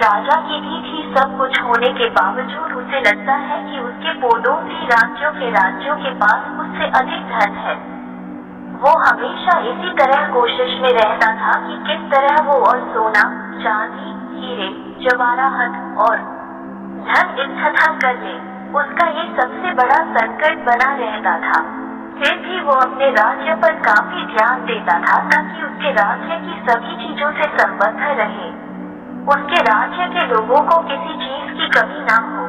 राजा की भी सब कुछ होने के बावजूद उसे लगता है कि उसके पड़ोसी राज्यों के पास उससे अधिक धन है। वो हमेशा इसी तरह कोशिश में रहता था कि किस तरह वो और सोना, चांदी, हीरे, जवाहरात और धन इकट्ठा कर ले। उसका ये सबसे बड़ा संकट बना रहता था। फिर भी वो अपने राज्य पर काफी ध्यान देता था ताकि उसके राज्य की सभी चीजों से संबद्ध रहे। उसके राज्य के लोगों को किसी चीज की कमी ना हो।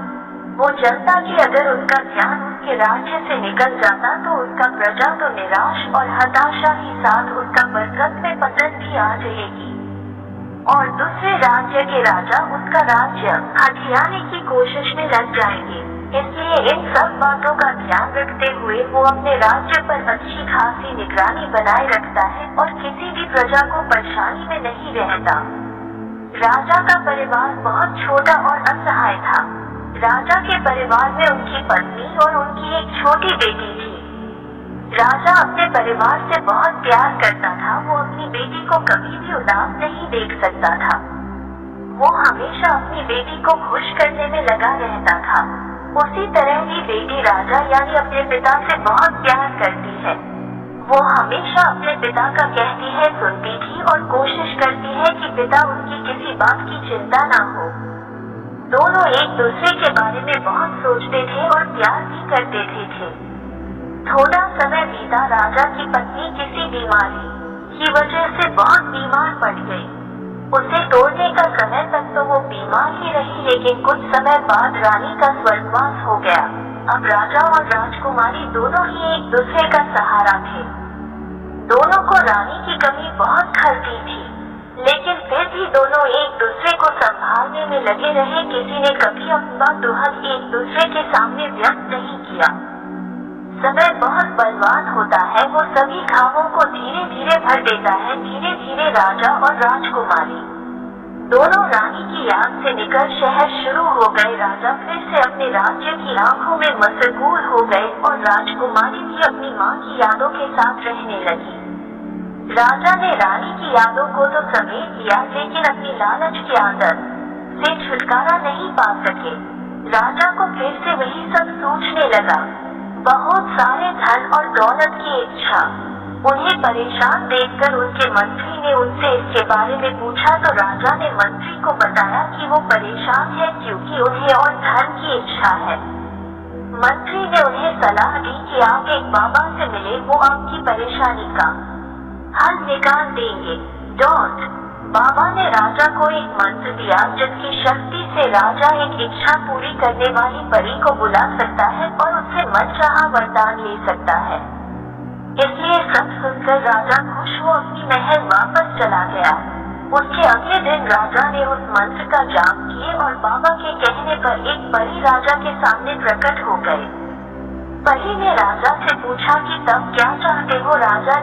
वो जानता कि अगर उसका ध्यान उसके राज्य से निकल जाता तो उसका प्रजा तो निराश और हताशा ही साथ उसका बरकत में पतन भी आ जाएगी और दूसरे राज्य के राजा उसका राज्य हथियाने की कोशिश में लग जाएंगे। इसलिए इन सब बातों का ध्यान रखते हुए वो अपने राज्य पर अच्छी खासी निगरानी बनाए रखता है और किसी भी प्रजा को परेशानी में नहीं रहता। राजा का परिवार बहुत छोटा और असहाय था। राजा के परिवार में उनकी पत्नी और उनकी एक छोटी बेटी थी। राजा अपने परिवार से बहुत प्यार करता था। वो अपनी बेटी को कभी भी उदास नहीं देख सकता था। वो हमेशा अपनी बेटी को खुश करने में लगा रहता था। उसी तरह ही बेटी राजा यानी अपने पिता से बहुत प्यार करती है। वो हमेशा अपने पिता का कहती है सुनती थी और कोशिश करती है कि पिता उनकी किसी बात की चिंता ना हो। दोनों एक दूसरे के बारे में बहुत सोचते थे और प्यार भी करते थे। थोड़ा समय बीता। राजा की पत्नी किसी बीमारी की वजह से बहुत बीमार पड़ गई। उसे तोड़ने का समय तक तो वो बीमार ही रही, लेकिन कुछ समय बाद रानी का स्वर्गवास हो गया। अब राजा और राजकुमारी दोनों ही एक दूसरे का सहारा थे। दोनों को रानी की कमी बहुत खलती थी, लेकिन फिर भी दोनों एक दूसरे को संभालने में लगे रहे। किसी ने कभी अपना दुहक एक दूसरे के सामने व्यक्त नहीं किया। समय बहुत बलवान होता है। वो सभी घावों को धीरे धीरे भर देता है। धीरे धीरे राजा और राजकुमारी दोनों रानी की याद से निकल शहर शुरू हो गए। राजा फिर से अपने राज्य की आंखों में मशगूल हो गए और राजकुमारी भी अपनी माँ की यादों के साथ रहने लगी। राजा ने रानी की यादों को तो समेट लिया, लेकिन अपनी लालच की आदत से छुटकारा नहीं पा सके। राजा को फिर से वही सब सोचने लगा। बहुत सारे धन और दौलत की इच्छा। उन्हें परेशान देखकर उनके मंत्री ने उनसे इसके बारे में पूछा तो राजा ने मंत्री को बताया कि वो परेशान है क्योंकि उन्हें और धन की इच्छा है। मंत्री ने उन्हें सलाह दी कि आप एक बाबा से मिले, वो आपकी परेशानी का हल निकाल देंगे। बाबा ने राजा को एक मंत्र दिया जिसकी शक्ति से राजा एक इच्छा पूरी करने वाली परी को बुला सकता है और उससे मनचाहा वरदान ले सकता है। इसलिए सब सुनकर राजा खुश हो अपनी महल वापस चला गया। उसके अगले दिन राजा ने उस मंत्र का जाप किए और बाबा के कहने पर एक परी राजा के सामने प्रकट हो गई। परी ने राजा से पूछा कि तब क्या चाहते हो। राजा ने